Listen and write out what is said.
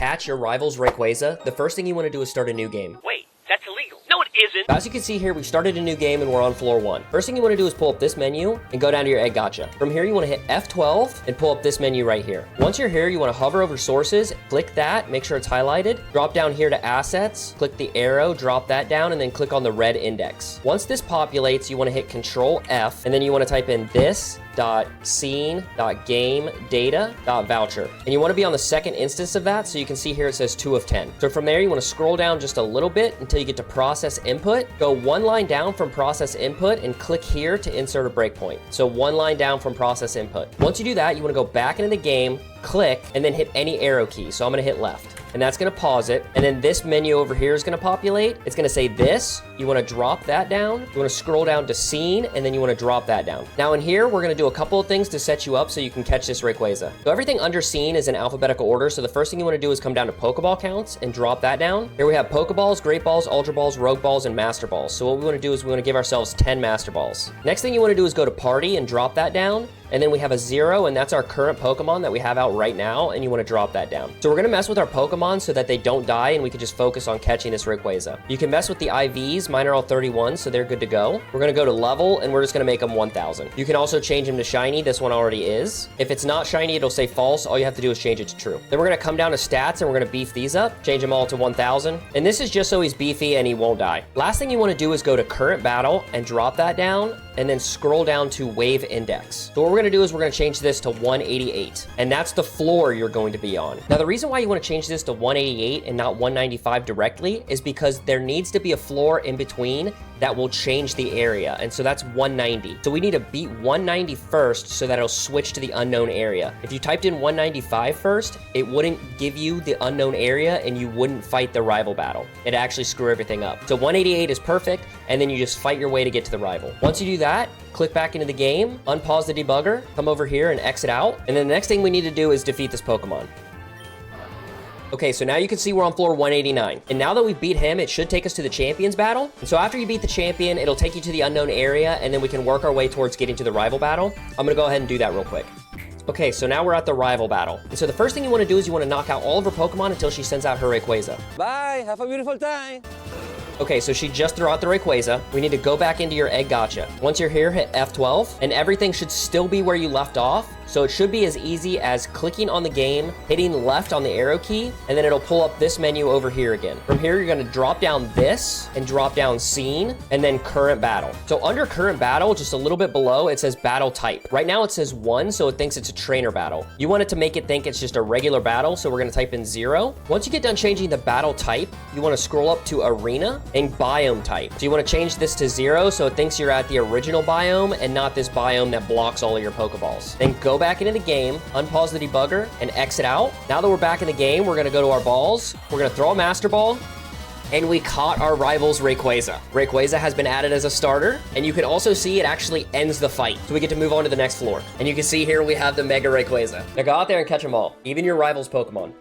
catch your rival's Rayquaza, the first thing you want to do is start a new game. Wait, that's illegal. No, it isn't. As you can see here, we started a new game and we're on floor 1. First thing you want to do is pull up this menu and go down to your egg gacha. From here, you want to hit F12 and pull up this menu right here. Once you're here, you want to hover over sources, click that, make sure it's highlighted, drop down here to assets, click the arrow, drop that down, and then click on the red index. Once this populates, you want to hit Control F, and then you want to type in this.scene.game.data.voucher. And you want to be on the second instance of that, so you can see here it says 2 of 10. So from there, you want to scroll down just a little bit until you get to process input. Go 1 line down from process input and click here to insert a breakpoint. So 1 line down from process input. Once you do that, you want to go back into the game, click, and then hit any arrow key. So I'm going to hit left. And that's going to pause it. And then this menu over here is going to populate. It's going to say this. You want to drop that down. You want to scroll down to scene, and then you want to drop that down. Now in here, we're going to do a couple of things to set you up so you can catch this Rayquaza. So everything under scene is in alphabetical order. So the first thing you want to do is come down to Pokeball counts and drop that down. Here we have Pokeballs, Great Balls, Ultra Balls, Rogue Balls, and Master Balls. So what we want to do is we want to give ourselves 10 Master Balls. Next thing you want to do is go to Party and drop that down. And then we have a 0, and that's our current Pokemon that we have out right now, and you want to drop that down. So we're going to mess with our Pokemon so that they don't die, and we can just focus on catching this Rayquaza. You can mess with the IVs. Mine are all 31, so they're good to go. We're going to go to level, and we're just going to make them 1,000. You can also change them to shiny. This one already is. If it's not shiny, it'll say false. All you have to do is change it to true. Then we're going to come down to stats, and we're going to beef these up, change them all to 1,000. And this is just so he's beefy and he won't die. Last thing you want to do is go to current battle and drop that down, and then scroll down to wave index. So what we're going to do is we're going to change this to 188, and that's the floor you're going to be on. Now, the reason why you want to change this to 188 and not 195 directly is because there needs to be a floor in between that will change the area, and so that's 190. So we need to beat 190 first so that it'll switch to the unknown area. If you typed in 195 first, it wouldn't give you the unknown area and you wouldn't fight the rival battle. It'd actually screw everything up. So 188 is perfect, and then you just fight your way to get to the rival. Once you do that, click back into the game, unpause the debugger, come over here and exit out, and then the next thing we need to do is defeat this Pokemon. Okay, so now you can see we're on floor 189. And now that we beat him, it should take us to the champions battle. And so after you beat the champion, it'll take you to the unknown area, and then we can work our way towards getting to the rival battle. I'm gonna go ahead and do that real quick. Okay, so now we're at the rival battle. And so the first thing you wanna do is you wanna knock out all of her Pokemon until she sends out her Rayquaza. Bye, have a beautiful time. Okay, so she just threw out the Rayquaza. We need to go back into your egg gacha. Once you're here, hit F12, and everything should still be where you left off. So it should be as easy as clicking on the game, hitting left on the arrow key, and then it'll pull up this menu over here again. From here, you're gonna drop down this and drop down scene, and then current battle. So under current battle, just a little bit below, it says battle type. Right now it says 1, so it thinks it's a trainer battle. You want it to make it think it's just a regular battle, so we're gonna type in 0. Once you get done changing the battle type, you wanna scroll up to arena and biome type. So you wanna change this to 0, so it thinks you're at the original biome and not this biome that blocks all of your Pokeballs. Then go back into the game, unpause the debugger, and exit out. Now that we're back in the game, we're gonna go to our balls. We're gonna throw a Master Ball, and we caught our rival's Rayquaza. Rayquaza has been added as a starter, and you can also see it actually ends the fight. So we get to move on to the next floor. And you can see here we have the Mega Rayquaza. Now go out there and catch them all, even your rival's Pokemon.